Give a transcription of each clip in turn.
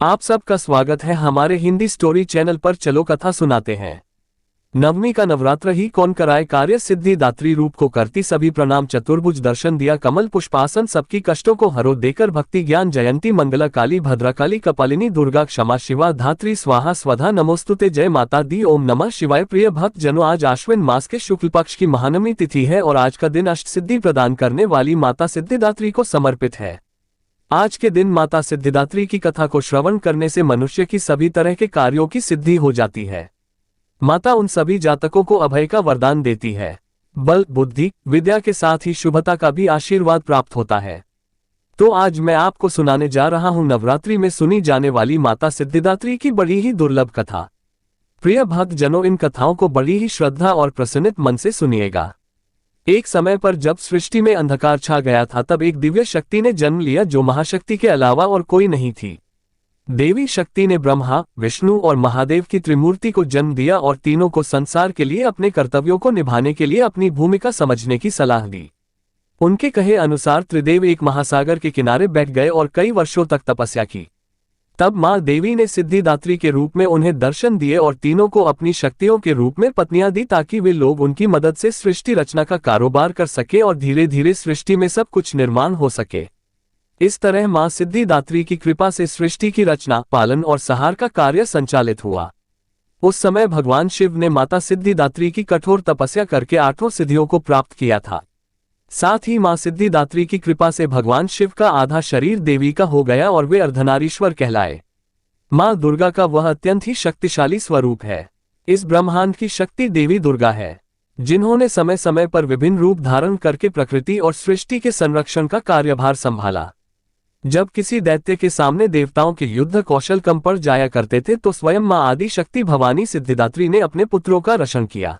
आप सबका स्वागत है हमारे हिंदी स्टोरी चैनल पर। चलो कथा सुनाते हैं। नवमी का नवरात्र ही कौन कराए कार्य सिद्धि दात्री रूप को करती सभी प्रणाम। चतुर्भुज दर्शन दिया कमल पुष्पासन सबकी कष्टों को हरो देकर भक्ति ज्ञान जयंती मंगला काली भद्रकाली कपालिनी दुर्गा क्षमा शिवा धात्री स्वाहा स्वधा नमोस्तुते जय माता दी। ओम नमः शिवाय। प्रिय भक्त जनों, आज आश्विन मास के शुक्ल पक्ष की महानवमी तिथि है और आज का दिन अष्ट सिद्धि प्रदान करने वाली माता सिद्धिदात्री को समर्पित है। आज के दिन माता सिद्धिदात्री की कथा को श्रवण करने से मनुष्य की सभी तरह के कार्यों की सिद्धि हो जाती है। माता उन सभी जातकों को अभय का वरदान देती है। बल, बुद्धि, विद्या के साथ ही शुभता का भी आशीर्वाद प्राप्त होता है। तो आज मैं आपको सुनाने जा रहा हूं नवरात्रि में सुनी जाने वाली माता सिद्धिदात्री की बड़ी ही दुर्लभ कथा। प्रिय भक्त जनों, इन कथाओं को बड़ी ही श्रद्धा और प्रसन्नित मन से सुनिएगा। एक समय पर जब सृष्टि में अंधकार छा गया था, तब एक दिव्य शक्ति ने जन्म लिया जो महाशक्ति के अलावा और कोई नहीं थी। देवी शक्ति ने ब्रह्मा, विष्णु और महादेव की त्रिमूर्ति को जन्म दिया और तीनों को संसार के लिए अपने कर्तव्यों को निभाने के लिए अपनी भूमिका समझने की सलाह दी। उनके कहे अनुसार त्रिदेव एक महासागर के किनारे बैठ गए और कई वर्षों तक तपस्या की। तब मां देवी ने सिद्धिदात्री के रूप में उन्हें दर्शन दिए और तीनों को अपनी शक्तियों के रूप में पत्नियां दी, ताकि वे लोग उनकी मदद से सृष्टि रचना का कारोबार कर सके और धीरे धीरे सृष्टि में सब कुछ निर्माण हो सके। इस तरह मां सिद्धिदात्री की कृपा से सृष्टि की रचना, पालन और संहार का कार्य संचालित हुआ। उस समय भगवान शिव ने माता सिद्धिदात्री की कठोर तपस्या करके 8 सिद्धियों को प्राप्त किया था। साथ ही मां सिद्धिदात्री की कृपा से भगवान शिव का आधा शरीर देवी का हो गया और वे अर्धनारीश्वर कहलाए। मां दुर्गा का वह अत्यंत ही शक्तिशाली स्वरूप है। इस ब्रह्मांड की शक्ति देवी दुर्गा है, जिन्होंने समय समय पर विभिन्न रूप धारण करके प्रकृति और सृष्टि के संरक्षण का कार्यभार संभाला। जब किसी दैत्य के सामने देवताओं के युद्ध कौशल कम पड़ जाया करते थे, तो स्वयं मां आदि शक्ति भवानी सिद्धिदात्री ने अपने पुत्रों का रक्षण किया।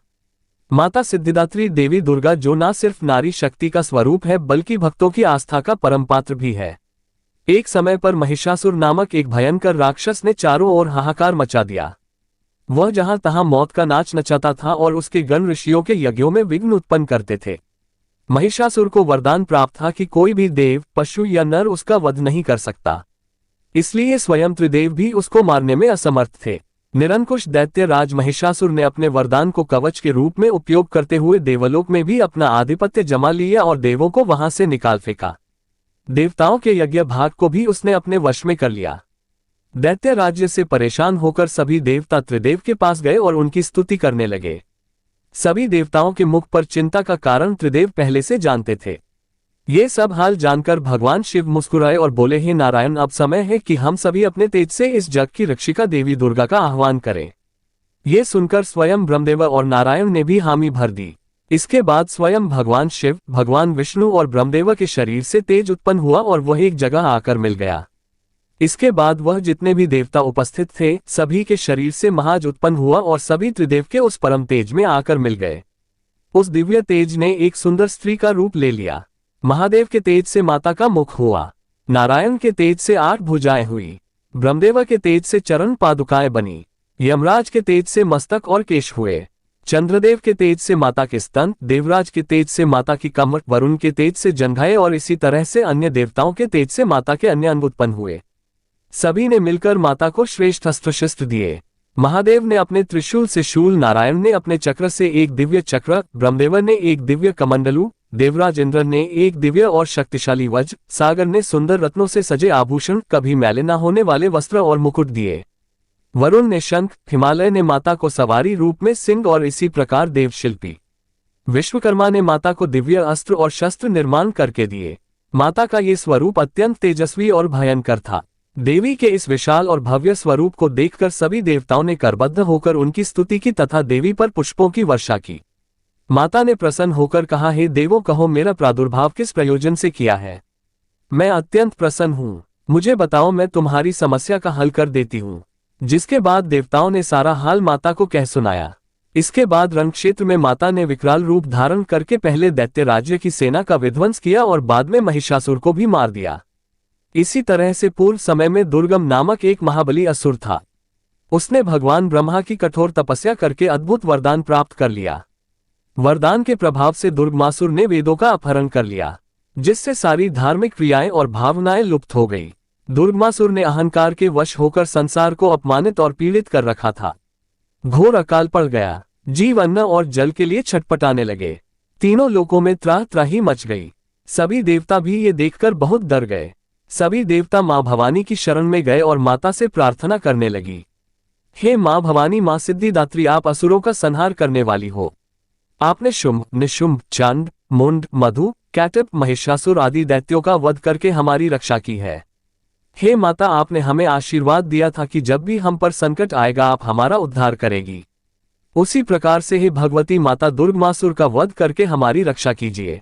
माता सिद्धिदात्री देवी दुर्गा जो न सिर्फ नारी शक्ति का स्वरूप है, बल्कि भक्तों की आस्था का परम पात्र भी है। एक समय पर महिषासुर नामक एक भयंकर राक्षस ने चारों ओर हाहाकार मचा दिया। वह जहां तहां मौत का नाच नचाता था और उसके गण ऋषियों के यज्ञों में विघ्न उत्पन्न करते थे। महिषासुर को वरदान प्राप्त था कि कोई भी देव, पशु या नर उसका वध नहीं कर सकता, इसलिए स्वयं त्रिदेव भी उसको मारने में असमर्थ थे। निरंकुश दैत्य राज महिषासुर ने अपने वरदान को कवच के रूप में उपयोग करते हुए देवलोक में भी अपना आधिपत्य जमा लिया और देवों को वहां से निकाल फेंका। देवताओं के यज्ञ भाग को भी उसने अपने वश में कर लिया। दैत्य राज्य से परेशान होकर सभी देवता त्रिदेव के पास गए और उनकी स्तुति करने लगे। सभी देवताओं के मुख पर चिंता का कारण त्रिदेव पहले से जानते थे। ये सब हाल जानकर भगवान शिव मुस्कुराए और बोले, हे नारायण, अब समय है कि हम सभी अपने तेज से इस जग की रक्षिका देवी दुर्गा का आह्वान करें। ये सुनकर स्वयं ब्रह्मदेव और नारायण ने भी हामी भर दी। इसके बाद स्वयं भगवान शिव, भगवान विष्णु और ब्रह्मदेव के शरीर से तेज उत्पन्न हुआ और वह एक जगह आकर मिल गया। इसके बाद वह जितने भी देवता उपस्थित थे, सभी के शरीर से महाज उत्पन्न हुआ और सभी त्रिदेव के उस परम तेज में आकर मिल गए। उस दिव्य तेज ने एक सुंदर स्त्री का रूप ले लिया। महादेव के तेज से माता का मुख हुआ, नारायण के तेज से 8 भुजाएं हुई, ब्रह्मदेव के तेज से चरण पादुकाएं बनी, यमराज के तेज से मस्तक और केश हुए, चंद्रदेव के तेज से माता के स्तन, देवराज के तेज से माता की कमर, वरुण के तेज से जंघाएं और इसी तरह से अन्य देवताओं के तेज से माता के अन्य अंग उत्पन्न हुए। सभी ने मिलकर माता को श्रेष्ठ अस्त्र शस्त्र दिए। महादेव ने अपने त्रिशूल से शूल, नारायण ने अपने चक्र से एक दिव्य चक्र, ब्रह्मदेव ने एक दिव्य कमंडलू, देवराज इंद्र ने एक दिव्य और शक्तिशाली वज्र, सागर ने सुंदर रत्नों से सजे आभूषण, कभी मैले न होने वाले वस्त्र और मुकुट दिए। वरुण ने शंख, हिमालय ने माता को सवारी रूप में सिंह और इसी प्रकार देवशिल्पी विश्वकर्मा ने माता को दिव्य अस्त्र और शस्त्र निर्माण करके दिए। माता का ये स्वरूप अत्यंत तेजस्वी और भयंकर था। देवी के इस विशाल और भव्य स्वरूप को देखकर सभी देवताओं ने करबद्ध होकर उनकी स्तुति की तथा देवी पर पुष्पों की वर्षा की। माता ने प्रसन्न होकर कहा, हे देवों, कहो मेरा प्रादुर्भाव किस प्रयोजन से किया है। मैं अत्यंत प्रसन्न हूँ, मुझे बताओ, मैं तुम्हारी समस्या का हल कर देती हूँ। जिसके बाद देवताओं ने सारा हाल माता को कह सुनाया। इसके बाद रण क्षेत्र में माता ने विकराल रूप धारण करके पहले दैत्य राज्य की सेना का विध्वंस किया और बाद में महिषासुर को भी मार दिया। इसी तरह से पूर्व समय में दुर्गम नामक एक महाबली असुर था। उसने भगवान ब्रह्मा की कठोर तपस्या करके अद्भुत वरदान प्राप्त कर लिया। वरदान के प्रभाव से दुर्गमासुर ने वेदों का अपहरण कर लिया, जिससे सारी धार्मिक क्रियाएं और भावनाएं लुप्त हो गई। दुर्गमासुर ने अहंकार के वश होकर संसार को अपमानित और पीड़ित कर रखा था। घोर अकाल पड़ गया। जीव अन्न और जल के लिए छटपटाने लगे। तीनों लोकों में त्राह त्राही मच गई। सभी देवता भी ये देखकर बहुत डर गए। सभी देवता मां भवानी की शरण में गए और माता से प्रार्थना करने लगी, हे मां भवानी, मां सिद्धिदात्री, आप असुरों का संहार करने वाली हो। आपने शुंभ, निशुंभ, चांड, मुंड, मधु, कैटप, महिषासुर आदि दैत्यों का वध करके हमारी रक्षा की है। हे माता, आपने हमें आशीर्वाद दिया था कि जब भी हम पर संकट आएगा आप हमारा उद्धार करेगी। उसी प्रकार से हे भगवती माता, दुर्गमासुर का वध करके हमारी रक्षा कीजिए।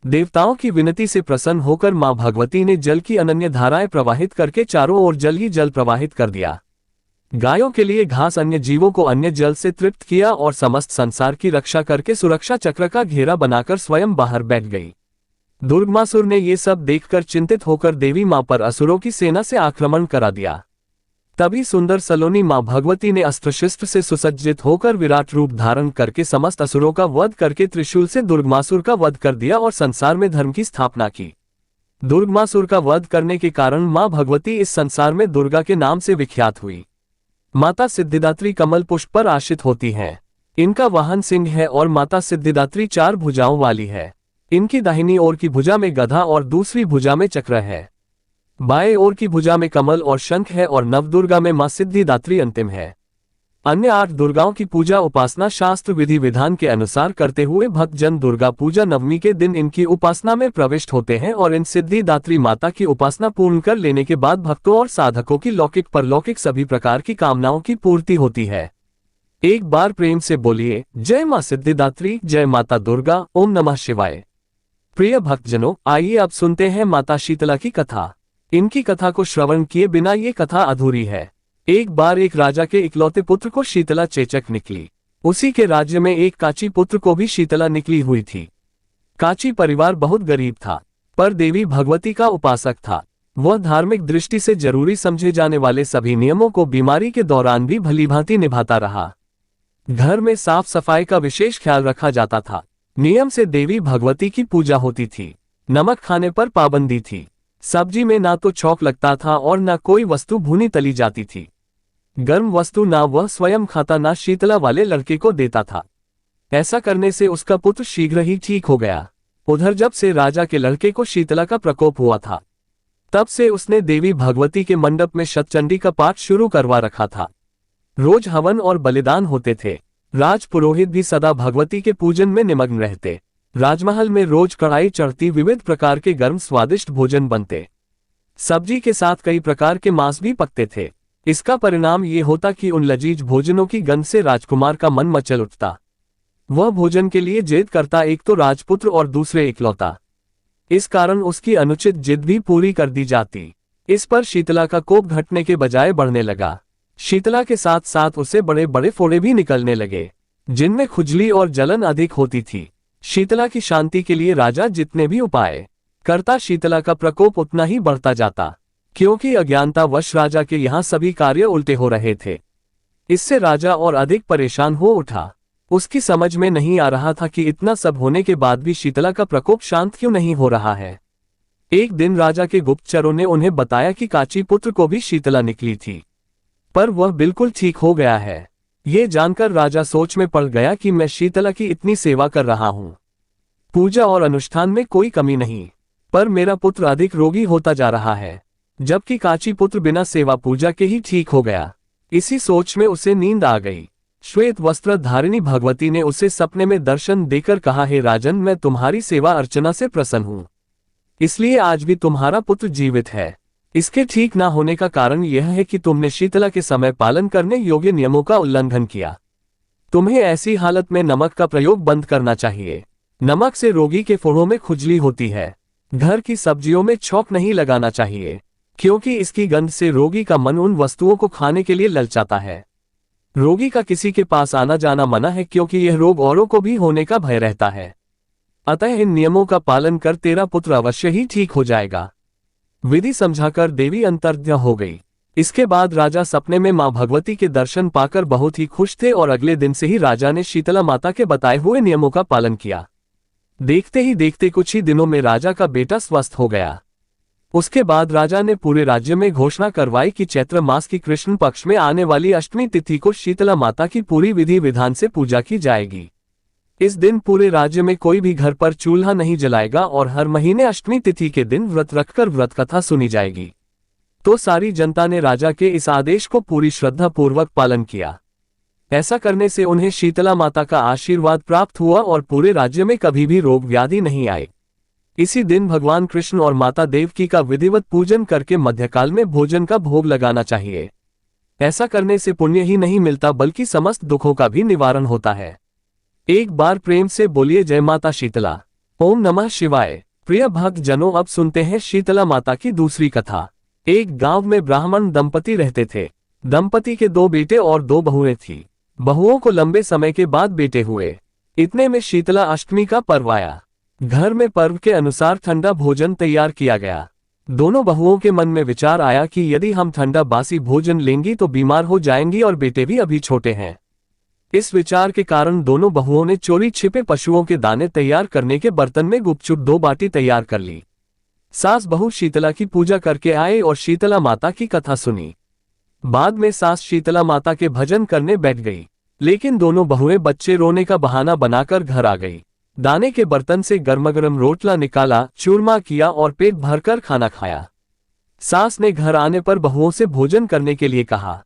देवताओं की विनती से प्रसन्न होकर मां भगवती ने जल की अनन्य धाराएं प्रवाहित करके चारों ओर जल ही जल प्रवाहित कर दिया। गायों के लिए घास, अन्य जीवों को अन्य जल से तृप्त किया और समस्त संसार की रक्षा करके सुरक्षा चक्र का घेरा बनाकर स्वयं बाहर बैठ गई। दुर्गमासुर ने ये सब देखकर चिंतित होकर देवी मां पर असुरों की सेना से आक्रमण करा दिया। तभी सुंदर सलोनी मां भगवती ने अस्त्र-शस्त्र से सुसज्जित होकर विराट रूप धारण करके समस्त असुरों का वध करके त्रिशूल से दुर्गमासुर का वध कर दिया और संसार में धर्म की स्थापना की। दुर्गमासुर का वध करने के कारण मां भगवती इस संसार में दुर्गा के नाम से विख्यात हुई। माता सिद्धिदात्री कमल पुष्प पर आश्रित होती हैं। इनका वाहन सिंह है और माता सिद्धिदात्री 4 भुजाओं वाली है। इनकी दाहिनी ओर की भुजा में गधा और दूसरी भुजा में चक्र है। बाएं ओर की भुजा में कमल और शंख है और नवदुर्गा में मां सिद्धिदात्री अंतिम है। अन्य 8 दुर्गाओं की पूजा उपासना शास्त्र विधि विधान के अनुसार करते हुए भक्तजन दुर्गा पूजा नवमी के दिन इनकी उपासना में प्रविष्ट होते हैं और इन सिद्धिदात्री माता की उपासना पूर्ण कर लेने के बाद भक्तों और साधकों की लौकिक परलौकिक सभी प्रकार की कामनाओं की पूर्ति होती है। एक बार प्रेम से बोलिए, जय मां सिद्धिदात्री, जय माता दुर्गा, ओम नमः शिवाय। प्रिय भक्तजनों, आइए अब सुनते हैं माता शीतला की कथा। इनकी कथा को श्रवण किए बिना ये कथा अधूरी है। एक बार एक राजा के इकलौते पुत्र को शीतला चेचक निकली। उसी के राज्य में एक काची पुत्र को भी शीतला निकली हुई थी। काची परिवार बहुत गरीब था, पर देवी भगवती का उपासक था। वह धार्मिक दृष्टि से जरूरी समझे जाने वाले सभी नियमों को बीमारी के दौरान भी भलीभांति निभाता रहा। घर में साफ सफाई का विशेष ख्याल रखा जाता था। नियम से देवी भगवती की पूजा होती थी। नमक खाने पर पाबंदी थी। सब्जी में ना तो छौंक लगता था और ना कोई वस्तु भुनी तली जाती थी। गर्म वस्तु ना वह स्वयं खाता ना शीतला वाले लड़के को देता था। ऐसा करने से उसका पुत्र शीघ्र ही ठीक हो गया। उधर जब से राजा के लड़के को शीतला का प्रकोप हुआ था, तब से उसने देवी भगवती के मंडप में शतचंडी का पाठ शुरू करवा रखा था। रोज हवन और बलिदान होते थे। राज पुरोहित भी सदा भगवती के पूजन में निमग्न रहते। राजमहल में रोज कढ़ाई चढ़ती, विविध प्रकार के गर्म स्वादिष्ट भोजन बनते। सब्जी के साथ कई प्रकार के मांस भी पकते थे। इसका परिणाम ये होता कि उन लजीज भोजनों की गंध से राजकुमार का मन मचल उठता। वह भोजन के लिए जिद करता, एक तो राजपुत्र और दूसरे इकलौता। इस कारण उसकी अनुचित जिद भी पूरी कर दी जाती। इस पर शीतला का कोप घटने के बजाय बढ़ने लगा। शीतला के साथ साथ उसे बड़े बड़े फोड़े भी निकलने लगे, जिनमें खुजली और जलन अधिक होती थी। शीतला की शांति के लिए राजा जितने भी उपाय करता, शीतला का प्रकोप उतना ही बढ़ता जाता, क्योंकि अज्ञानतावश राजा के यहाँ सभी कार्य उल्टे हो रहे थे। इससे राजा और अधिक परेशान हो उठा। उसकी समझ में नहीं आ रहा था कि इतना सब होने के बाद भी शीतला का प्रकोप शांत क्यों नहीं हो रहा है। एक दिन राजा के गुप्तचरों ने उन्हें बताया कि काची पुत्र को भी शीतला निकली थी, पर वह बिल्कुल ठीक हो गया है। ये जानकर राजा सोच में पड़ गया कि मैं शीतला की इतनी सेवा कर रहा हूं, पूजा और अनुष्ठान में कोई कमी नहीं, पर मेरा पुत्र अधिक रोगी होता जा रहा है, जबकि काची पुत्र बिना सेवा पूजा के ही ठीक हो गया। इसी सोच में उसे नींद आ गई। श्वेत वस्त्र धारिणी भगवती ने उसे सपने में दर्शन देकर कहा, हे राजन, मैं तुम्हारी सेवा अर्चना से प्रसन्न हूं, इसलिए आज भी तुम्हारा पुत्र जीवित है। इसके ठीक ना होने का कारण यह है कि तुमने शीतला के समय पालन करने योग्य नियमों का उल्लंघन किया। तुम्हें ऐसी हालत में नमक का प्रयोग बंद करना चाहिए। नमक से रोगी के फोड़ों में खुजली होती है। घर की सब्जियों में छौंक नहीं लगाना चाहिए, क्योंकि इसकी गंध से रोगी का मन उन वस्तुओं को खाने के लिए ललचाता है। रोगी का किसी के पास आना जाना मना है, क्योंकि यह रोग औरों को भी होने का भय रहता है। अतः इन नियमों का पालन कर तेरा पुत्र अवश्य ही ठीक हो जाएगा। विधि समझाकर देवी अंतर्ध्यान हो गई। इसके बाद राजा सपने में मां भगवती के दर्शन पाकर बहुत ही खुश थे और अगले दिन से ही राजा ने शीतला माता के बताए हुए नियमों का पालन किया। देखते ही देखते कुछ ही दिनों में राजा का बेटा स्वस्थ हो गया। उसके बाद राजा ने पूरे राज्य में घोषणा करवाई कि चैत्र मास की कृष्ण पक्ष में आने वाली अष्टमी तिथि को शीतला माता की पूरी विधि विधान से पूजा की जाएगी। इस दिन पूरे राज्य में कोई भी घर पर चूल्हा नहीं जलाएगा और हर महीने अष्टमी तिथि के दिन व्रत रखकर व्रत कथा सुनी जाएगी। तो सारी जनता ने राजा के इस आदेश को पूरी श्रद्धा पूर्वक पालन किया। ऐसा करने से उन्हें शीतला माता का आशीर्वाद प्राप्त हुआ और पूरे राज्य में कभी भी रोग व्याधि नहीं आए। इसी दिन भगवान कृष्ण और माता देवकी का विधिवत पूजन करके मध्यकाल में भोजन का भोग लगाना चाहिए। ऐसा करने से पुण्य ही नहीं मिलता बल्कि समस्त दुखों का भी निवारण होता है। एक बार प्रेम से बोलिए जय माता शीतला। ओम नमः शिवाय। प्रिय भक्त जनों, अब सुनते हैं शीतला माता की दूसरी कथा। एक गांव में ब्राह्मण दंपति रहते थे। दंपति के 2 बेटे और 2 बहुएं थीं। बहुओं को लंबे समय के बाद बेटे हुए। इतने में शीतला अष्टमी का पर्व आया। घर में पर्व के अनुसार ठंडा भोजन तैयार किया गया। दोनों बहुओं के मन में विचार आया कि यदि हम ठंडा बासी भोजन लेंगी तो बीमार हो जाएंगी और बेटे भी अभी छोटे हैं। इस विचार के कारण दोनों बहुओं ने चोरी छिपे पशुओं के दाने तैयार करने के बर्तन में गुपचुप 2 बाटी तैयार कर ली। सास बहू शीतला की पूजा करके आए और शीतला माता की कथा सुनी। बाद में सास शीतला माता के भजन करने बैठ गई, लेकिन दोनों बहुएं बच्चे रोने का बहाना बनाकर घर आ गई। दाने के बर्तन से गर्मागर्म रोटला निकाला, चूरमा किया और पेट भरकर खाना खाया। सास ने घर आने पर बहुओं से भोजन करने के लिए कहा।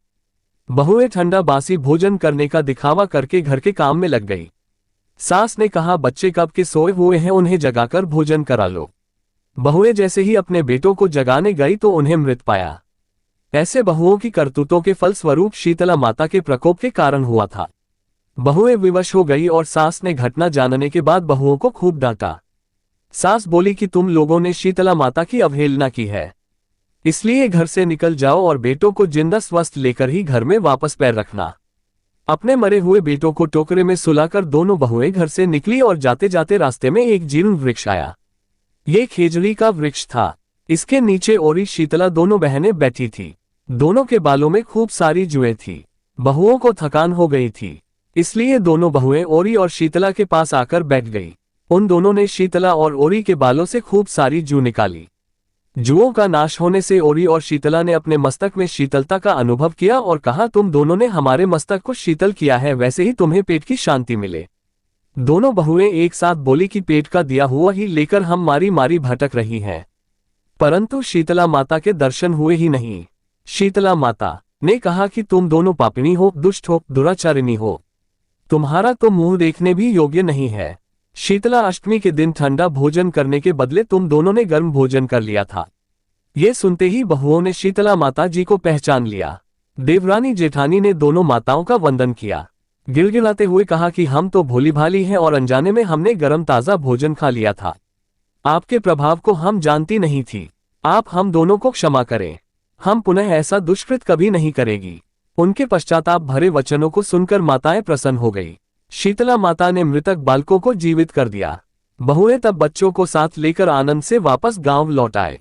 बहुएं ठंडा बासी भोजन करने का दिखावा करके घर के काम में लग गई। सास ने कहा, बच्चे कब के सोए हुए हैं, उन्हें जगाकर भोजन करा लो। बहुएं जैसे ही अपने बेटों को जगाने गई तो उन्हें मृत पाया। ऐसे बहुओं की करतूतों के फलस्वरूप शीतला माता के प्रकोप के कारण हुआ था। बहुएं विवश हो गई और सास ने घटना जानने के बाद बहुओं को खूब डांटा। सास बोली कि तुम लोगों ने शीतला माता की अवहेलना की है, इसलिए घर से निकल जाओ और बेटों को जिंदा स्वस्थ लेकर ही घर में वापस पैर रखना। अपने मरे हुए बेटों को टोकरे में सुलाकर दोनों बहुएं घर से निकली और जाते जाते रास्ते में एक जीर्ण वृक्ष आया। ये खेजड़ी का वृक्ष था। इसके नीचे ओरी शीतला दोनों बहनें बैठी थी। दोनों के बालों में खूब सारी जुएं थी। बहुओं को थकान हो गई थी, इसलिए दोनों बहुएं ओरी और शीतला के पास आकर बैठ गई। उन दोनों ने शीतला और ओरी के बालों से खूब सारी जू निकाली। जुओं का नाश होने से ओरी और शीतला ने अपने मस्तक में शीतलता का अनुभव किया और कहा, तुम दोनों ने हमारे मस्तक को शीतल किया है, वैसे ही तुम्हें पेट की शांति मिले। दोनों बहुएं एक साथ बोली कि पेट का दिया हुआ ही लेकर हम मारी मारी भटक रही हैं, परंतु शीतला माता के दर्शन हुए ही नहीं। शीतला माता ने कहा कि तुम दोनों पापिनी हो, दुष्ट हो, दुराचारिणी हो, तुम्हारा तो मुंह देखने भी योग्य नहीं है। शीतला अष्टमी के दिन ठंडा भोजन करने के बदले तुम दोनों ने गर्म भोजन कर लिया था। ये सुनते ही बहुओं ने शीतला माता जी को पहचान लिया। देवरानी जेठानी ने दोनों माताओं का वंदन किया, गिड़गिड़ाते हुए कहा कि हम तो भोली भाली हैं और अनजाने में हमने गर्म ताजा भोजन खा लिया था। आपके प्रभाव को हम जानती नहीं थी। आप हम दोनों को क्षमा करें, हम पुनः ऐसा दुष्कृत कभी नहीं करेगी। उनके पश्चाताप भरे वचनों को सुनकर माताएं प्रसन्न हो गई। शीतला माता ने मृतक बालकों को जीवित कर दिया। बहुएं तब बच्चों को साथ लेकर आनंद से वापस गांव लौट आए।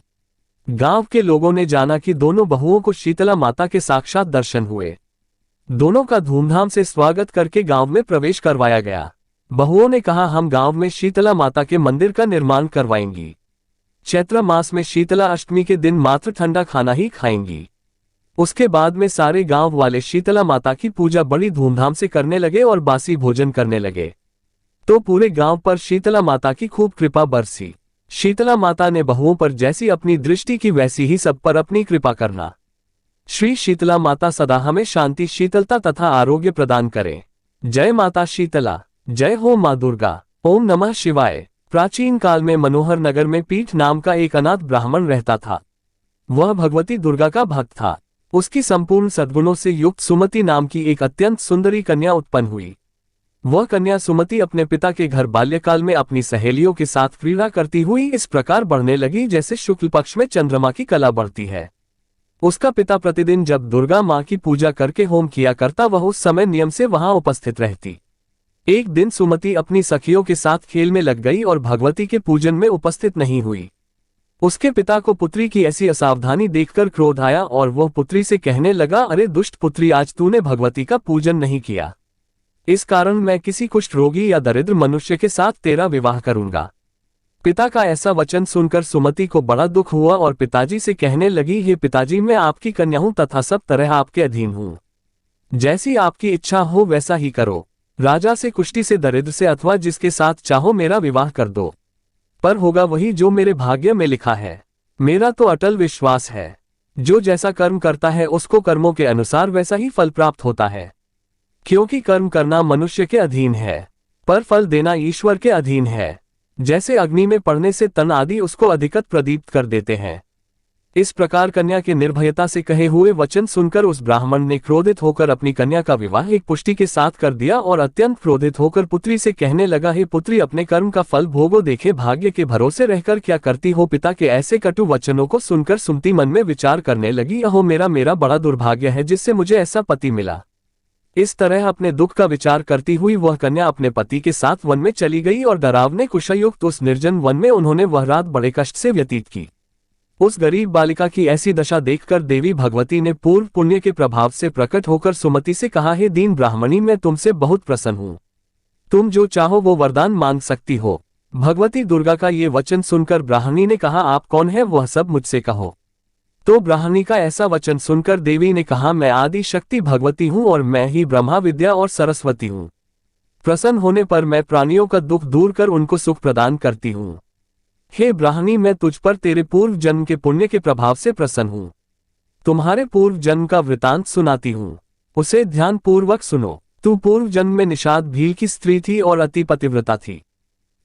गांव के लोगों ने जाना कि दोनों बहुओं को शीतला माता के साक्षात दर्शन हुए। दोनों का धूमधाम से स्वागत करके गांव में प्रवेश करवाया गया। बहुओं ने कहा, हम गांव में शीतला माता के मंदिर का निर्माण करवाएंगी। चैत्र मास में शीतला अष्टमी के दिन मात्र ठंडा खाना ही खाएंगी। उसके बाद में सारे गांव वाले शीतला माता की पूजा बड़ी धूमधाम से करने लगे और बासी भोजन करने लगे। तो पूरे गांव पर शीतला माता की खूब कृपा बरसी। शीतला माता ने बहुओं पर जैसी अपनी दृष्टि की वैसी ही सब पर अपनी कृपा करना। श्री शीतला माता सदा हमें शांति, शीतलता तथा आरोग्य प्रदान करे। जय माता शीतला, जय हो माँ दुर्गा। ओम नमः शिवाय। प्राचीन काल में मनोहर नगर में पीठ नाम का एक अनाथ ब्राह्मण रहता था। वह भगवती दुर्गा का भक्त था। उसकी संपूर्ण सद्गुणों से युक्त सुमति नाम की एक अत्यंत सुंदरी कन्या उत्पन्न हुई। वह कन्या सुमति अपने पिता के घर बाल्यकाल में अपनी सहेलियों के साथ क्रीड़ा करती हुई इस प्रकार बढ़ने लगी जैसे शुक्ल पक्ष में चंद्रमा की कला बढ़ती है। उसका पिता प्रतिदिन जब दुर्गा माँ की पूजा करके होम किया करता, वह उस समय नियम से वहां उपस्थित रहती। एक दिन सुमति अपनी सखियों के साथ खेल में लग गई और भगवती के पूजन में उपस्थित नहीं हुई। उसके पिता को पुत्री की ऐसी असावधानी देखकर क्रोध आया और वह पुत्री से कहने लगा, अरे दुष्ट पुत्री, आज तूने भगवती का पूजन नहीं किया, इस कारण मैं किसी कुष्ठ रोगी या दरिद्र मनुष्य के साथ तेरा विवाह करूंगा। पिता का ऐसा वचन सुनकर सुमति को बड़ा दुख हुआ और पिताजी से कहने लगी, हे पिताजी, मैं आपकी कन्या हूं तथा सब तरह आपके अधीन हूं। जैसी आपकी इच्छा हो वैसा ही करो। राजा से, कुष्टी से, दरिद्र से अथवा जिसके साथ चाहो मेरा विवाह कर दो, पर होगा वही जो मेरे भाग्य में लिखा है। मेरा तो अटल विश्वास है, जो जैसा कर्म करता है उसको कर्मों के अनुसार वैसा ही फल प्राप्त होता है। क्योंकि कर्म करना मनुष्य के अधीन है, पर फल देना ईश्वर के अधीन है। जैसे अग्नि में पड़ने से तन आदि उसको अधिकत प्रदीप्त कर देते हैं, इस प्रकार कन्या के निर्भयता से कहे हुए वचन सुनकर उस ब्राह्मण ने क्रोधित होकर अपनी कन्या का विवाह एक पुष्टि के साथ कर दिया और अत्यंत क्रोधित होकर पुत्री से कहने लगा, हे पुत्री, अपने कर्म का फल भोगो, देखे भाग्य के भरोसे रहकर क्या करती हो। पिता के ऐसे कटु वचनों को सुनकर सुमति मन में विचार करने लगी, अहो मेरा बड़ा दुर्भाग्य है जिससे मुझे ऐसा पति मिला। इस तरह अपने दुख का विचार करती हुई वह कन्या अपने पति के साथ वन में चली गई और डरावने कुशायुक्त उस निर्जन वन में उन्होंने वह रात बड़े कष्ट से व्यतीत की। उस गरीब बालिका की ऐसी दशा देखकर देवी भगवती ने पूर्व पुण्य के प्रभाव से प्रकट होकर सुमति से कहा, हे दीन ब्राह्मणी, मैं तुमसे बहुत प्रसन्न हूं। तुम जो चाहो वो वरदान मांग सकती हो। भगवती दुर्गा का ये वचन सुनकर ब्राह्मणी ने कहा, आप कौन है, वह सब मुझसे कहो। तो ब्राह्मणी का ऐसा वचन सुनकर देवी ने कहा, मैं आदि शक्ति भगवती हूं और मैं ही ब्रह्मा विद्या और सरस्वती हूं। प्रसन्न होने पर मैं प्राणियों का दुख दूर कर उनको सुख प्रदान करती हूं। हे ब्राह्मणी, मैं तुझ पर तेरे पूर्व जन्म के पुण्य के प्रभाव से प्रसन्न हूं। तुम्हारे पूर्व जन्म का वृतांत सुनाती हूं, उसे ध्यान पूर्वक सुनो। तू पूर्व जन्म में निषाद भील की स्त्री थी और अति पतिव्रता थी।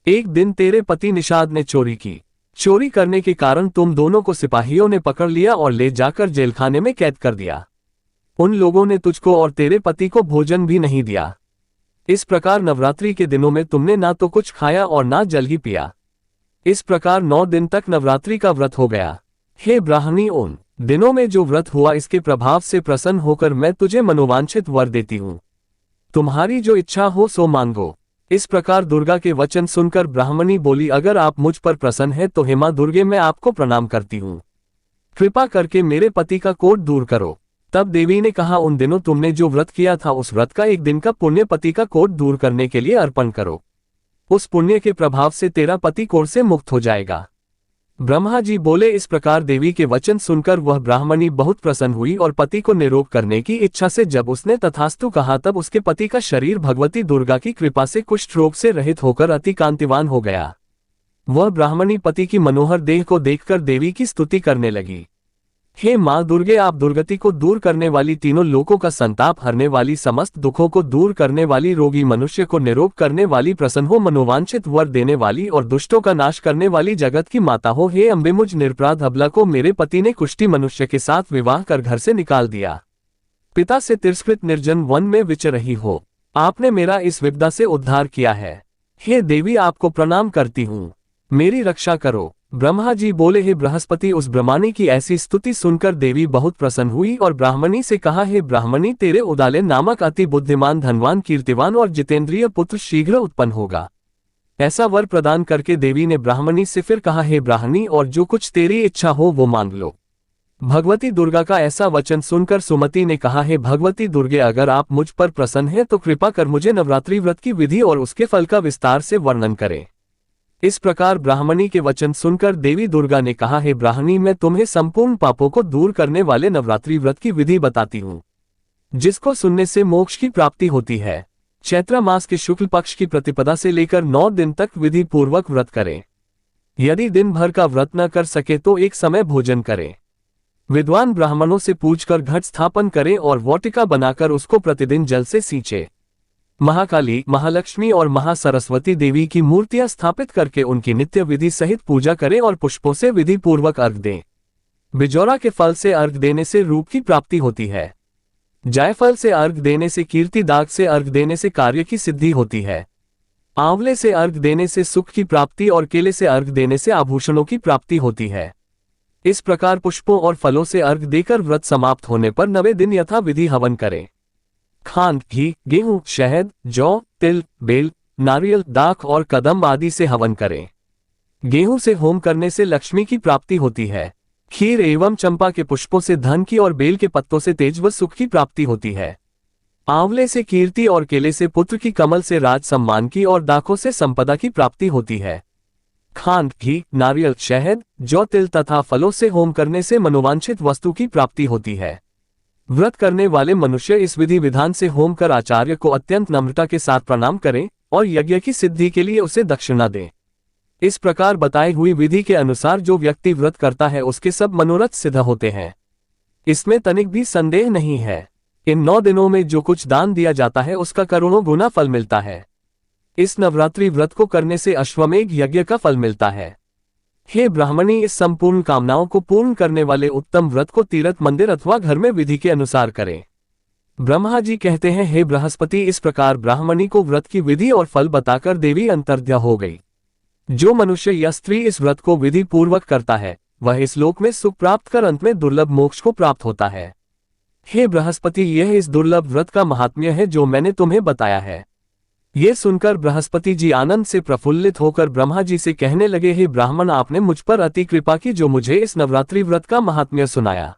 एक दिन तेरे पति निषाद ने चोरी की। चोरी करने के कारण तुम दोनों को सिपाहियों ने पकड़ लिया और ले जाकर जेलखाने में कैद कर दिया। उन लोगों ने तुझको और तेरे पति को भोजन भी नहीं दिया। इस प्रकार नवरात्रि के दिनों में तुमने ना तो कुछ खाया और ना जल ही पिया। इस प्रकार 9 दिन तक नवरात्रि का व्रत हो गया। हे ब्राह्मणी, उन दिनों में जो व्रत हुआ इसके प्रभाव से प्रसन्न होकर मैं तुझे मनोवांछित वर देती हूँ। तुम्हारी जो इच्छा हो सो मांगो। इस प्रकार दुर्गा के वचन सुनकर ब्राह्मणी बोली, अगर आप मुझ पर प्रसन्न हैं तो हे मां दुर्गे, मैं आपको प्रणाम करती हूँ। कृपा करके मेरे पति का कोढ़ दूर करो। तब देवी ने कहा, उन दिनों तुमने जो व्रत किया था उस व्रत का एक दिन का पुण्य पति का कोढ़ दूर करने के लिए अर्पण करो। उस पुण्य के प्रभाव से तेरा पति कोढ़ से मुक्त हो जाएगा। ब्रह्मा जी बोले। इस प्रकार देवी के वचन सुनकर वह ब्राह्मणी बहुत प्रसन्न हुई और पति को निरोग करने की इच्छा से जब उसने तथास्तु कहा तब उसके पति का शरीर भगवती दुर्गा की कृपा से कुष्ठ रोग से रहित होकर अति कांतिवान हो गया। वह ब्राह्मणी पति की मनोहर देह को देखकर देवी की स्तुति करने लगी। हे मां दुर्गे, आप दुर्गति को दूर करने वाली, तीनों लोकों का संताप हरने वाली, समस्त दुखों को दूर करने वाली, रोगी मनुष्य को निरोग करने वाली, प्रसन्न हो मनोवांछित वर देने वाली और दुष्टों का नाश करने वाली जगत की माता हो। हे अम्बे, मुझ निरपराध अबला को मेरे पति ने कुष्ठी मनुष्य के साथ विवाह कर घर से निकाल दिया। पिता से तिरस्कृत निर्जन वन में विचर रही हो, आपने मेरा इस विपदा से उद्धार किया है। हे देवी, आपको प्रणाम करती हूँ, मेरी रक्षा करो। ब्रह्मा जी बोले, हे बृहस्पति, उस ब्रह्माणी की ऐसी स्तुति सुनकर देवी बहुत प्रसन्न हुई और ब्राह्मणी से कहा, हे ब्राह्मणी, तेरे उदाले नामक अति बुद्धिमान, धनवान, कीर्तिवान और जितेंद्रिय पुत्र शीघ्र उत्पन्न होगा। ऐसा वर प्रदान करके देवी ने ब्राह्मणी से फिर कहा, हे ब्राह्मणी, और जो कुछ तेरी इच्छा हो वो मांग लो। भगवती दुर्गा का ऐसा वचन सुनकर सुमति ने कहा, हे भगवती दुर्गे, अगर आप मुझ पर प्रसन्न हैं तो कृपा कर मुझे नवरात्रि व्रत की विधि और उसके फल का विस्तार से वर्णन करें। इस प्रकार ब्राह्मणी के वचन सुनकर देवी दुर्गा ने कहा, हे ब्राह्मणी, मैं तुम्हें संपूर्ण पापों को दूर करने वाले नवरात्रि व्रत की विधि बताती हूँ, जिसको सुनने से मोक्ष की प्राप्ति होती है। चैत्र मास के शुक्ल पक्ष की प्रतिपदा से लेकर 9 दिन तक विधि पूर्वक व्रत करें। यदि दिन भर का व्रत न कर सके तो एक समय भोजन करें। विद्वान ब्राह्मणों से पूछकर घट स्थापन करें और वाटिका बनाकर उसको प्रतिदिन जल से सींचे। महाकाली, महालक्ष्मी और महासरस्वती देवी की मूर्तियां स्थापित करके उनकी नित्य विधि सहित पूजा करें और पुष्पों से विधि पूर्वक अर्घ दें। बिजौरा के फल से अर्घ देने से रूप की प्राप्ति होती है। जायफल से अर्घ देने से कीर्ति, दाग से अर्घ देने से कार्य की सिद्धि होती है। आंवले से अर्घ देने से सुख की प्राप्ति और केले से अर्घ देने से आभूषणों की प्राप्ति होती है। इस प्रकार पुष्पों और फलों से अर्घ देकर व्रत समाप्त होने पर 9वें दिन यथा विधि हवन करें। खांड, घी, गेहूं, शहद, जौ, तिल, बेल, नारियल, दाख और कदम्ब आदि से हवन करें। गेहूं से होम करने से लक्ष्मी की प्राप्ति होती है। खीर एवं चंपा के पुष्पों से धन की और बेल के पत्तों से तेज व सुख की प्राप्ति होती है। आंवले से कीर्ति और केले से पुत्र की, कमल से राज सम्मान की और दाखों से संपदा की प्राप्ति होती है। खांड, घी, नारियल, शहद, जौ, तिल तथा फलों से होम करने से मनोवांछित वस्तु की प्राप्ति होती है। व्रत करने वाले मनुष्य इस विधि विधान से होम कर आचार्य को अत्यंत नम्रता के साथ प्रणाम करें और यज्ञ की सिद्धि के लिए उसे दक्षिणा दें। इस प्रकार बताई हुई विधि के अनुसार जो व्यक्ति व्रत करता है उसके सब मनोरथ सिद्ध होते हैं। इसमें तनिक भी संदेह नहीं है। इन 9 दिनों में जो कुछ दान दिया जाता है उसका करोड़ों गुना फल मिलता है। इस नवरात्रि व्रत को करने से अश्वमेघ यज्ञ का फल मिलता है। हे ब्राह्मणी, इस संपूर्ण कामनाओं को पूर्ण करने वाले उत्तम व्रत को तीर्थ, मंदिर अथवा घर में विधि के अनुसार करें। ब्रह्मा जी कहते हैं, हे बृहस्पति, इस प्रकार ब्राह्मणी को व्रत की विधि और फल बताकर देवी अंतर्ध्या हो गई। जो मनुष्य या स्त्री इस व्रत को विधि पूर्वक करता है वह इस लोक में सुख प्राप्त कर अंत में दुर्लभ मोक्ष को प्राप्त होता है। हे बृहस्पति, यह इस दुर्लभ व्रत का महात्म्य है जो मैंने तुम्हें बताया है। ये सुनकर बृहस्पति जी आनंद से प्रफुल्लित होकर ब्रह्मा जी से कहने लगे, हे ब्राह्मण, आपने मुझ पर अति कृपा की जो मुझे इस नवरात्रि व्रत का महात्म्य सुनाया।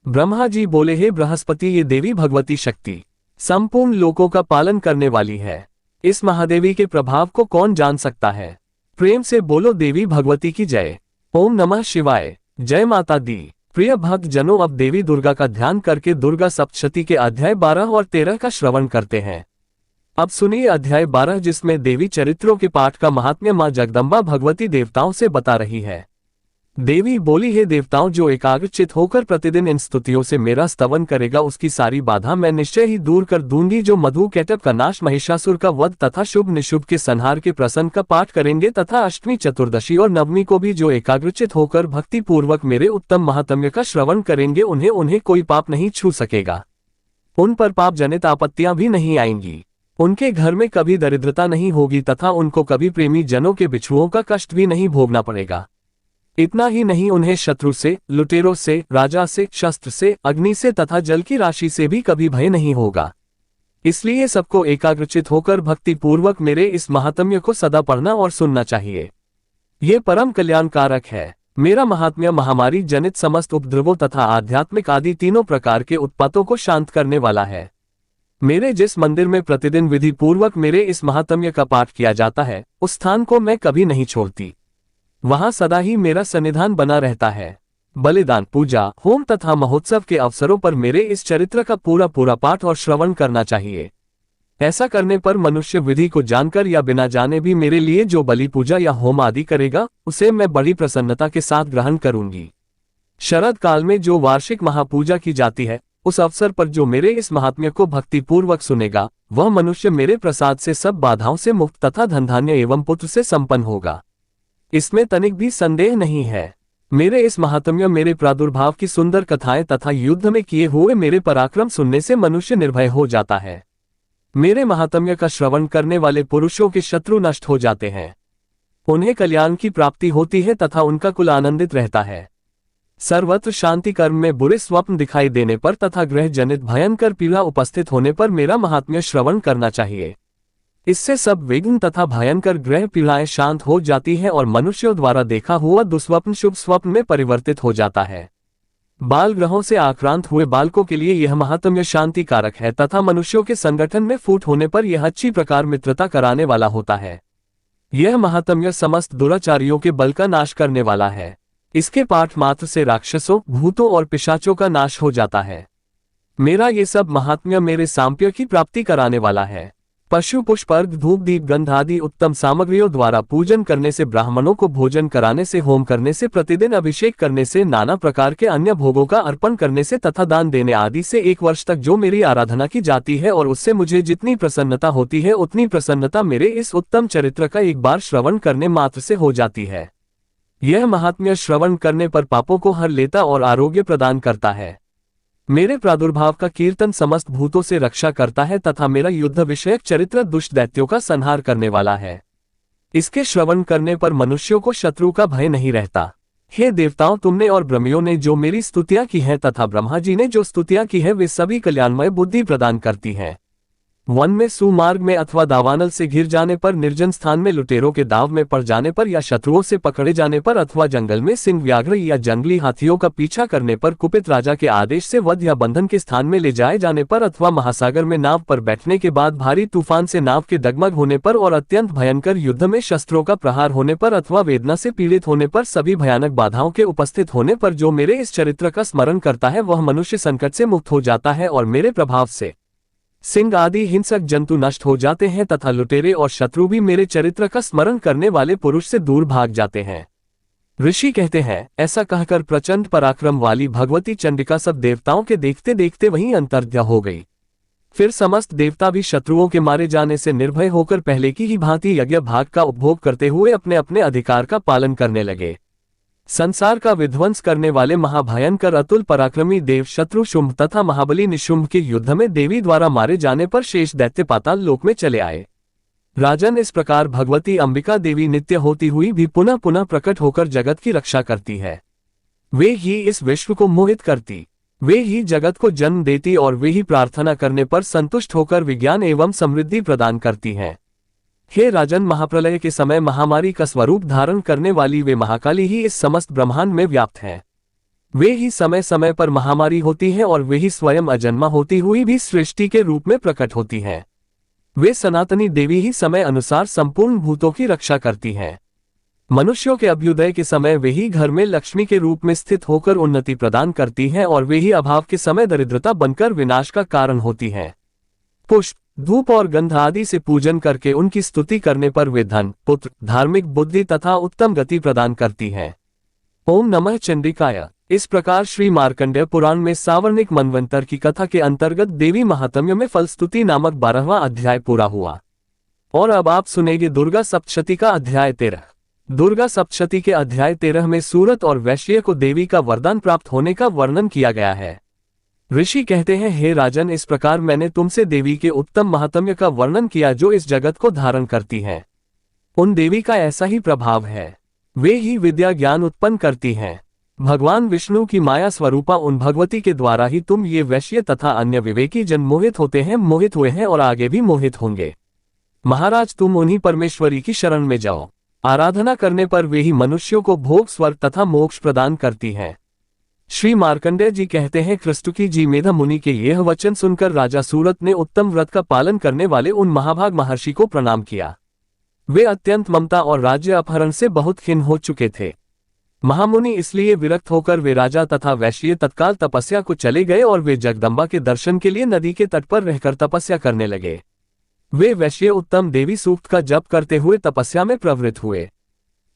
ब्रह्मा जी बोले, हे बृहस्पति, ये देवी भगवती शक्ति संपूर्ण लोकों का पालन करने वाली है। इस महादेवी के प्रभाव को कौन जान सकता है? प्रेम से बोलो, देवी भगवती की जय। ओम नमः शिवाय। जय माता दी। प्रिय भक्त जनों, अब देवी दुर्गा का ध्यान करके दुर्गा सप्तशती के अध्याय 12 और 13 का श्रवण करते हैं। अब सुनिए अध्याय 12, जिसमें देवी चरित्रों के पाठ का महात्म्य मां जगदम्बा भगवती देवताओं से बता रही है। देवी बोली, हे देवताओं, जो एकाग्रचित होकर प्रतिदिन इन स्तुतियों से मेरा स्तवन करेगा उसकी सारी बाधा मैं निश्चय ही दूर कर दूंगी। जो मधु कैटभ का नाश, महिषासुर का वध तथा शुभ निशुभ के संहार के प्रसंग का पाठ करेंगे तथा अष्टमी, चतुर्दशी और नवमी को भी जो एकाग्रचित होकर भक्ति पूर्वक मेरे उत्तम महात्म्य का श्रवण करेंगे उन्हें कोई पाप नहीं छू सकेगा। उन पर पाप जनित आपत्तियां भी नहीं आएंगी। उनके घर में कभी दरिद्रता नहीं होगी तथा उनको कभी प्रेमी जनों के बिछुओं का कष्ट भी नहीं भोगना पड़ेगा। इतना ही नहीं, उन्हें शत्रु से, लुटेरों से, राजा से, शस्त्र से, अग्नि से तथा जल की राशि से भी कभी भय नहीं होगा। इसलिए सबको एकाग्रचित होकर भक्ति पूर्वक मेरे इस महात्म्य को सदा पढ़ना और सुनना चाहिए। ये परम कल्याणकारक है। मेरा महात्म्य महामारी जनित समस्त उपद्रवों तथा आध्यात्मिक आदि तीनों प्रकार के उत्पातों को शांत करने वाला है। मेरे जिस मंदिर में प्रतिदिन विधि पूर्वक मेरे इस महात्म्य का पाठ किया जाता है उस स्थान को मैं कभी नहीं छोड़ती। वहां सदा ही मेरा सन्निधान बना रहता है। बलिदान, पूजा, होम तथा महोत्सव के अवसरों पर मेरे इस चरित्र का पूरा पाठ और श्रवण करना चाहिए। ऐसा करने पर मनुष्य विधि को जानकर या बिना जाने भी मेरे लिए जो बलि, पूजा या होम आदि करेगा उसे मैं बड़ी प्रसन्नता के साथ ग्रहण करूंगी। शरद काल में जो वार्षिक महापूजा की जाती है उस अवसर पर जो मेरे इस महात्म्य को भक्ति पूर्वक सुनेगा वह मनुष्य मेरे प्रसाद से सब बाधाओं से मुक्त तथा धनधान्य एवं पुत्र से संपन्न होगा। इसमें तनिक भी संदेह नहीं है। मेरे इस महात्म्य, मेरे प्रादुर्भाव की सुंदर कथाएं तथा युद्ध में किए हुए मेरे पराक्रम सुनने से मनुष्य निर्भय हो जाता है। मेरे महात्म्य का श्रवण करने वाले पुरुषों के शत्रु नष्ट हो जाते हैं। उन्हें कल्याण की प्राप्ति होती है तथा उनका कुल आनंदित रहता है। सर्वत्र शांति, कर्म में बुरे स्वप्न दिखाई देने पर तथा ग्रह जनित भयंकर पीड़ा उपस्थित होने पर मेरा महात्म्य श्रवण करना चाहिए। इससे सब विघ्न तथा भयंकर ग्रह पीड़ाएं शांत हो जाती है और मनुष्यों द्वारा देखा हुआ दुस्वप्न शुभ स्वप्न में परिवर्तित हो जाता है। बाल ग्रहों से आक्रांत हुए बालकों के लिए यह महात्म्य शांति कारक है तथा मनुष्यों के संगठन में फूट होने पर यह अच्छी प्रकार मित्रता कराने वाला होता है। यह महात्म्य समस्त दुराचारियों के बल का नाश करने वाला है। इसके पाठ मात्र से राक्षसों, भूतों और पिशाचों का नाश हो जाता है। मेरा ये सब महात्म्य मेरे साम्प्य की प्राप्ति कराने वाला है। पशु, पुष्प, अर्घ, धूप, दीप, गंध आदि उत्तम सामग्रियों द्वारा पूजन करने से, ब्राह्मणों को भोजन कराने से, होम करने से, प्रतिदिन अभिषेक करने से, नाना प्रकार के अन्य भोगों का अर्पण करने से तथा दान देने आदि से 1 वर्ष तक जो मेरी आराधना की जाती है और उससे मुझे जितनी प्रसन्नता होती है उतनी प्रसन्नता मेरे इस उत्तम चरित्र का एक बार श्रवण करने मात्र से हो जाती है। यह महात्म्य श्रवण करने पर पापों को हर लेता और आरोग्य प्रदान करता है। मेरे प्रादुर्भाव का कीर्तन समस्त भूतों से रक्षा करता है तथा मेरा युद्ध विषयक चरित्र दुष्ट दैत्यों का संहार करने वाला है। इसके श्रवण करने पर मनुष्यों को शत्रु का भय नहीं रहता। हे देवताओं, तुमने और ब्रह्मियों ने जो मेरी स्तुतियां की हैं तथा ब्रह्मा जी ने जो स्तुतियां की है वे सभी कल्याणमय बुद्धि प्रदान करती हैं। वन में सुमार्ग में अथवा दावानल से घिर जाने पर, निर्जन स्थान में लुटेरों के दाव में पड़ जाने पर, या शत्रुओं से पकड़े जाने पर, अथवा जंगल में सिंह व्याघ्र या जंगली हाथियों का पीछा करने पर, कुपित राजा के आदेश से वध या बंधन के स्थान में ले जाए जाने पर, अथवा महासागर में नाव पर बैठने के बाद भारी तूफान से नाव के डगमग होने पर, और अत्यंत भयंकर युद्ध में शस्त्रों का प्रहार होने पर, अथवा वेदना से पीड़ित होने पर, सभी भयानक बाधाओं के उपस्थित होने पर जो मेरे इस चरित्र का स्मरण करता है वह मनुष्य संकट से मुक्त हो जाता है और मेरे प्रभाव से सिंह आदि हिंसक जंतु नष्ट हो जाते हैं तथा लुटेरे और शत्रु भी मेरे चरित्र का स्मरण करने वाले पुरुष से दूर भाग जाते हैं। ऋषि कहते हैं, ऐसा कहकर प्रचंड पराक्रम वाली भगवती चंडिका सब देवताओं के देखते देखते वहीं अंतर्ध्या हो गई। फिर समस्त देवता भी शत्रुओं के मारे जाने से निर्भय होकर पहले की ही भांति यज्ञ भाग का उपभोग करते हुए अपने अपने अधिकार का पालन करने लगे। संसार का विध्वंस करने वाले महाभयंकर अतुल पराक्रमी देव शत्रु शुंभ तथा महाबली निशुंभ के युद्ध में देवी द्वारा मारे जाने पर शेष दैत्य पाताल लोक में चले आए। राजन, इस प्रकार भगवती अंबिका देवी नित्य होती हुई भी पुनः पुनः प्रकट होकर जगत की रक्षा करती है। वे ही इस विश्व को मोहित करती, वे ही जगत को जन्म देती और वे ही प्रार्थना करने पर संतुष्ट होकर विज्ञान एवं समृद्धि प्रदान करती हैं। हे राजन, महाप्रलय के समय महामारी का स्वरूप धारण करने वाली वे महाकाली ही इस समस्त ब्रह्मांड में व्याप्त हैं। वे ही समय समय पर महामारी होती हैं और वे ही स्वयं अजन्मा होती हुई भी सृष्टि के रूप में प्रकट होती हैं। वे सनातनी देवी ही समय अनुसार संपूर्ण भूतों की रक्षा करती हैं। मनुष्यों के अभ्युदय के समय वे ही घर में लक्ष्मी के रूप में स्थित होकर उन्नति प्रदान करती हैं और वे ही अभाव के समय दरिद्रता बनकर विनाश का कारण होती हैं। पुष्प, धूप और गंध आदि से पूजन करके उनकी स्तुति करने पर वे धन, पुत्र, धार्मिक बुद्धि तथा उत्तम गति प्रदान करती हैं। ओम नमः चंडिकाय। इस प्रकार श्री मार्कंडेय पुराण में सावर्णिक मनवंतर की कथा के अंतर्गत देवी महात्म्य में फलस्तुति नामक 12वां अध्याय पूरा हुआ। और अब आप सुनेंगे दुर्गा सप्तशती का अध्याय 13। दुर्गा सप्तशती के अध्याय 13 में सूरत और वैश्य को देवी का वरदान प्राप्त होने का वर्णन किया गया है। ऋषि कहते हैं, हे राजन, इस प्रकार मैंने तुमसे देवी के उत्तम महात्म्य का वर्णन किया जो इस जगत को धारण करती हैं। उन देवी का ऐसा ही प्रभाव है, वे ही विद्या ज्ञान उत्पन्न करती हैं। भगवान विष्णु की माया स्वरूपा उन भगवती के द्वारा ही तुम ये वैश्य तथा अन्य विवेकी जन मोहित होते हैं, मोहित हुए हैं और आगे भी मोहित होंगे। महाराज, तुम उन्हीं परमेश्वरी की शरण में जाओ। आराधना करने पर वे ही मनुष्यों को भोग, स्वर्ग तथा मोक्ष प्रदान करती हैं। श्री मार्कंडेय जी कहते हैं, कृष्टुकी जी मेधा मुनि के यह वचन सुनकर राजा सूरत ने उत्तम व्रत का पालन करने वाले उन महाभाग महर्षि को प्रणाम किया। वे अत्यंत ममता और राज्य अपहरण से बहुत खिन्न हो चुके थे। महामुनि इसलिए विरक्त होकर वे राजा तथा वैश्य तत्काल तपस्या को चले गए और वे जगदम्बा के दर्शन के लिए नदी के तट पर रहकर तपस्या करने लगे। वे वैश्य उत्तम देवी सूक्त का जप करते हुए तपस्या में प्रवृत्त हुए।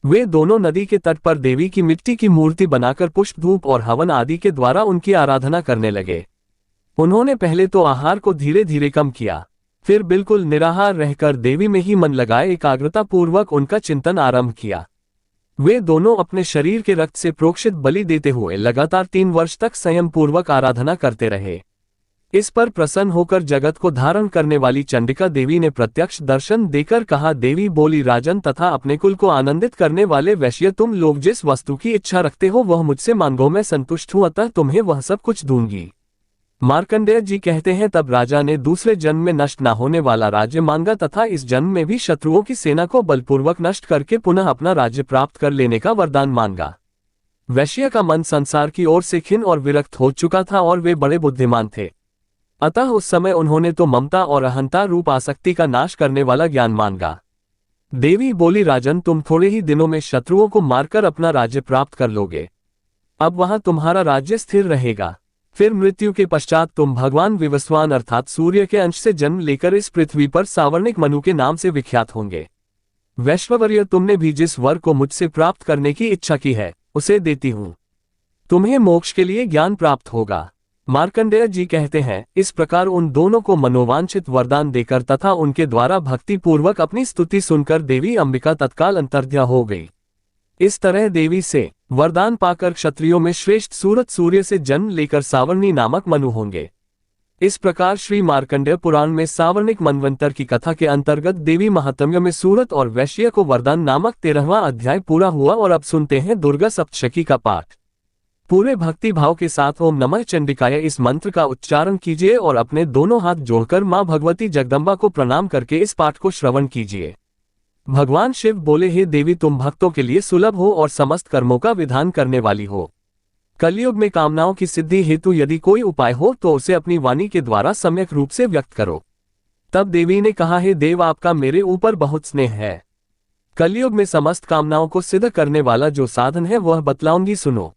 वे दोनों नदी के तट पर देवी की मिट्टी की मूर्ति बनाकर पुष्प, धूप और हवन आदि के द्वारा उनकी आराधना करने लगे। उन्होंने पहले तो आहार को धीरे धीरे कम किया, फिर बिल्कुल निराहार रहकर देवी में ही मन लगाए एकाग्रता पूर्वक उनका चिंतन आरंभ किया। वे दोनों अपने शरीर के रक्त से प्रोक्षित बलि देते हुए लगातार 3 वर्ष तक संयम पूर्वक आराधना करते रहे। इस पर प्रसन्न होकर जगत को धारण करने वाली चंडिका देवी ने प्रत्यक्ष दर्शन देकर कहा, देवी बोली, राजन तथा अपने कुल को आनंदित करने वाले वैश्य, तुम लोग जिस वस्तु की इच्छा रखते हो वह मुझसे मांगो, मैं संतुष्ट हूं, अतः तुम्हें वह सब कुछ दूंगी। मार्कंडेय जी कहते हैं, तब राजा ने दूसरे जन्म में नष्ट न होने वाला राज्य मांगा तथा इस जन्म में भी शत्रुओं की सेना को बलपूर्वक नष्ट करके पुनः अपना राज्य प्राप्त कर लेने का वरदान मांगा। वैश्य का मन संसार की ओर से खिन्न और विरक्त हो चुका था और वे बड़े बुद्धिमान थे, अतः उस समय उन्होंने तो ममता और अहंता रूप आसक्ति का नाश करने वाला ज्ञान मांगा। देवी बोली, राजन, तुम थोड़े ही दिनों में शत्रुओं को मारकर अपना राज्य प्राप्त कर लोगे। अब वहां तुम्हारा राज्य स्थिर रहेगा। फिर मृत्यु के पश्चात तुम भगवान विवस्वान अर्थात सूर्य के अंश से जन्म लेकर इस पृथ्वी पर सावर्णिक मनु के नाम से विख्यात होंगे। वैश्ववर्य, तुमने भी जिस वर को मुझसे प्राप्त करने की इच्छा की है उसे देती हूं। तुम्हें मोक्ष के लिए ज्ञान प्राप्त होगा। मार्कंडेय जी कहते हैं, इस प्रकार उन दोनों को मनोवांछित वरदान देकर तथा उनके द्वारा भक्ति पूर्वक अपनी स्तुति सुनकर देवी अंबिका तत्काल अंतर्ध्या हो गई। इस तरह देवी से वरदान पाकर क्षत्रियों में श्रेष्ठ सूरत सूर्य से जन्म लेकर सावर्णी नामक मनु होंगे। इस प्रकार श्री मार्कंडेय पुराण में सावर्णिक मनवंतर की कथा के अंतर्गत देवी महात्म्य में सूरत और वैश्य को वरदान नामक 13वां अध्याय पूरा हुआ। और अब सुनते हैं दुर्गा सप्तशती का पाठ। पूरे भक्ति भाव के साथ ओम नमः चंडिकाय इस मंत्र का उच्चारण कीजिए और अपने दोनों हाथ जोड़कर मां भगवती जगदम्बा को प्रणाम करके इस पाठ को श्रवण कीजिए। भगवान शिव बोले, हे देवी, तुम भक्तों के लिए सुलभ हो और समस्त कर्मों का विधान करने वाली हो। कलयुग में कामनाओं की सिद्धि हेतु यदि कोई उपाय हो तो उसे अपनी वाणी के द्वारा सम्यक रूप से व्यक्त करो। तब देवी ने कहा, हे देव, आपका मेरे ऊपर बहुत स्नेह है। कलयुग में समस्त कामनाओं को सिद्ध करने वाला जो साधन है वह बतलाऊंगी, सुनो।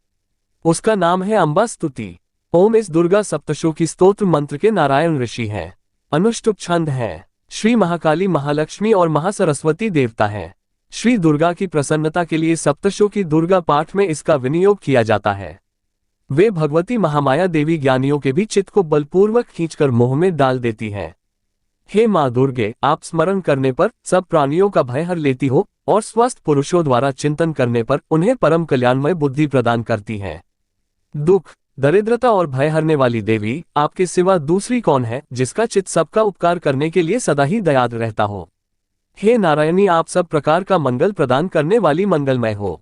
उसका नाम है अंबा स्तुति। ओम इस दुर्गा सप्तशती स्तोत्र मंत्र के नारायण ऋषि हैं। अनुष्टुप छंद है। श्री महाकाली, महालक्ष्मी और महासरस्वती देवता हैं। श्री दुर्गा की प्रसन्नता के लिए सप्तशती दुर्गा पाठ में इसका विनियोग किया जाता है। वे भगवती महामाया देवी ज्ञानियों के भी चित्त को बलपूर्वक खींचकर मोह में डाल देती हैं। हे माँ दुर्गे, आप स्मरण करने पर सब प्राणियों का भय हर लेती हो और स्वस्थ पुरुषों द्वारा चिंतन करने पर उन्हें परम कल्याणमय बुद्धि प्रदान करती हैं। दुख, दरिद्रता और भय हरने वाली देवी, आपके सिवा दूसरी कौन है जिसका चित्त सबका उपकार करने के लिए सदा ही दयाद रहता हो। हे नारायणी, आप सब प्रकार का मंगल प्रदान करने वाली मंगलमय हो,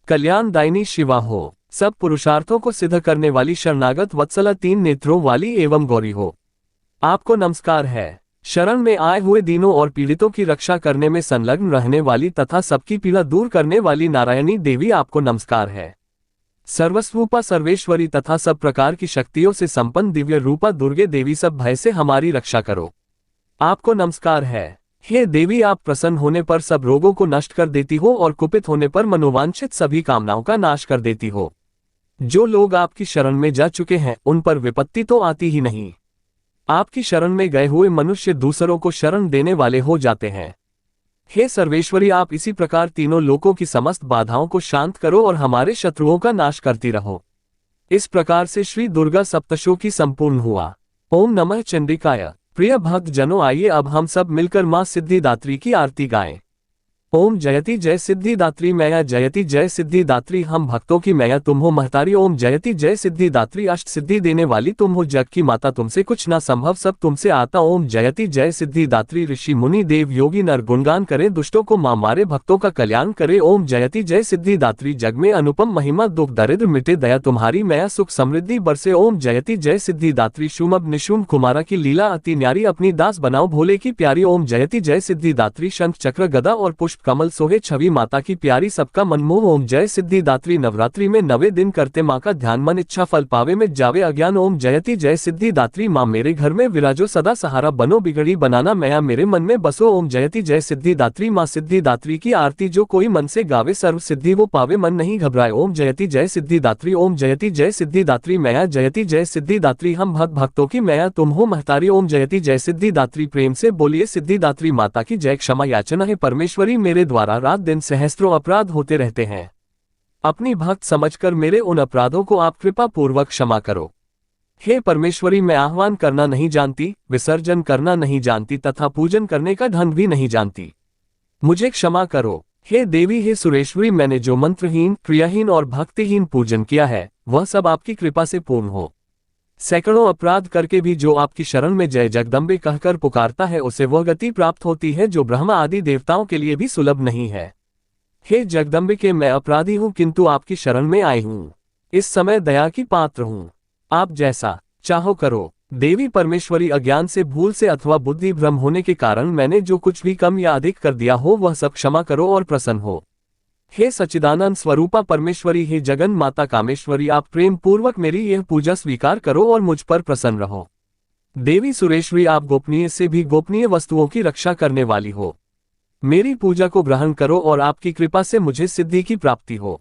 कल्याणदायिनी शिवा हो, सब पुरुषार्थों को सिद्ध करने वाली शरणागत वत्सला, तीन नेत्रों वाली एवं गौरी हो। आपको नमस्कार है। शरण में आए हुए दीनों और पीड़ितों की रक्षा करने में संलग्न रहने वाली तथा सबकी पीड़ा दूर करने वाली नारायणी देवी, आपको नमस्कार है। सर्वस्वरूपा सर्वेश्वरी तथा सब प्रकार की शक्तियों से संपन्न दिव्य रूपा दुर्गे देवी, सब भय से हमारी रक्षा करो। आपको नमस्कार है। हे देवी, आप प्रसन्न होने पर सब रोगों को नष्ट कर देती हो और कुपित होने पर मनोवांछित सभी कामनाओं का नाश कर देती हो। जो लोग आपकी शरण में जा चुके हैं उन पर विपत्ति तो आती ही नहीं। आपकी शरण में गए हुए मनुष्य दूसरों को शरण देने वाले हो जाते हैं। हे सर्वेश्वरी, आप इसी प्रकार तीनों लोकों की समस्त बाधाओं को शांत करो और हमारे शत्रुओं का नाश करती रहो। इस प्रकार से श्री दुर्गा सप्तशती संपूर्ण हुआ। ओम नमः चंडिकाय। प्रिय भक्त जनों, आइए अब हम सब मिलकर मां सिद्धिदात्री की आरती गाएं। ओम जयति जय सिद्धिदात्री मैया, जयति जय सिद्धिदात्री, हम भक्तों की मैया तुम हो महतारी। ओम जयति जय सिद्धिदात्री, अष्ट सिद्धि देने वाली तुम हो, जग की माता, तुमसे कुछ ना संभव सब तुमसे आता। ओम जयति जय सिद्धिदात्री, ऋषि मुनि देव योगी नर गुणगान करे, दुष्टों को मां मारे, भक्तों का कल्याण करे। ओम जयति जय सिद्धिदात्री, जग में अनुपम महिमा, दुख दरिद्र मिटे, दया तुम्हारी मैया, सुख समृद्धि बरसे। ओम जयति जय सिद्धिदात्री, शुम्भ निशुम्भ कुमारा की लीला अति न्यारी, अपनी दास बनाओ भोले की प्यारी। ओम जयति जय सिद्धिदात्री, शंख चक्र गदा और पुष्प कमल सोहे, छवि माता की प्यारी, सबका मनमोह। ओम जय सिद्धिदात्री, नवरात्रि में 9 दिन करते माँ का ध्यान, मन इच्छा फल पावे में जावे अज्ञान। ओम जयति जय सिद्धिदात्री, माँ मेरे घर में विराजो, सदा सहारा बनो, बिगड़ी बनाना मैया मेरे मन में बसो। ओम जयति जय सिद्धिदात्री, माँ सिद्धिदात्री की आरती जो कोई मन से गावे, सर्व सिद्धि वो पावे, मन नहीं घबराए। ओम जयति जय सिद्धिदात्री, ओम जयति जय सिद्धिदात्री मैया, जयति जय सिद्धिदात्री, हम भक्तों की मैया तुम हो महतारी। ओम जयति जय सिद्धिदात्री, प्रेम से बोलिए सिद्धिदात्री माता की जय। क्षमा याचना है परमेश्वरी, मेरे द्वारा रात दिन सहस्त्रों अपराध होते रहते हैं। अपनी भक्त समझकर मेरे उन अपराधों को आप कृपा पूर्वक क्षमा करो। हे परमेश्वरी, मैं आह्वान करना नहीं जानती, विसर्जन करना नहीं जानती तथा पूजन करने का ढंग भी नहीं जानती, मुझे क्षमा करो। हे देवी, हे सुरेश्वरी, मैंने जो मंत्रहीन, क्रियाहीन और भक्तिहीन पूजन किया है वह सब आपकी कृपा से पूर्ण हो। सैकड़ों अपराध करके भी जो आपकी शरण में जय जगदम्बे कहकर पुकारता है उसे वह गति प्राप्त होती है जो ब्रह्मा आदि देवताओं के लिए भी सुलभ नहीं है। हे जगदम्बिके, मैं अपराधी हूँ किंतु आपकी शरण में आई हूँ। इस समय दया की पात्र हूँ, आप जैसा चाहो करो। देवी परमेश्वरी, अज्ञान से, भूल से अथवा बुद्धि भ्रम होने के कारण मैंने जो कुछ भी कम या अधिक कर दिया हो वह सब क्षमा करो और प्रसन्न हो। हे सच्चिदानंद स्वरूपा परमेश्वरी, हे जगन माता कामेश्वरी, आप प्रेम पूर्वक मेरी यह पूजा स्वीकार करो और मुझ पर प्रसन्न रहो। देवी सुरेश्वरी, आप गोपनीय से भी गोपनीय वस्तुओं की रक्षा करने वाली हो। मेरी पूजा को ग्रहण करो और आपकी कृपा से मुझे सिद्धि की प्राप्ति हो।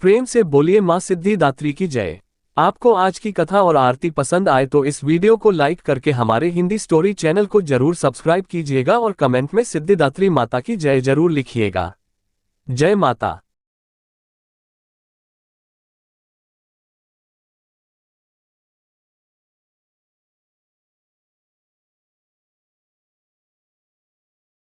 प्रेम से बोलिए मां सिद्धिदात्री की जय। आपको आज की कथा और आरती पसंद आए तो इस वीडियो को लाइक करके हमारे हिंदी स्टोरी चैनल को जरूर सब्सक्राइब कीजिएगा और कमेंट में सिद्धिदात्री माता की जय जरूर लिखिएगा। जय माता।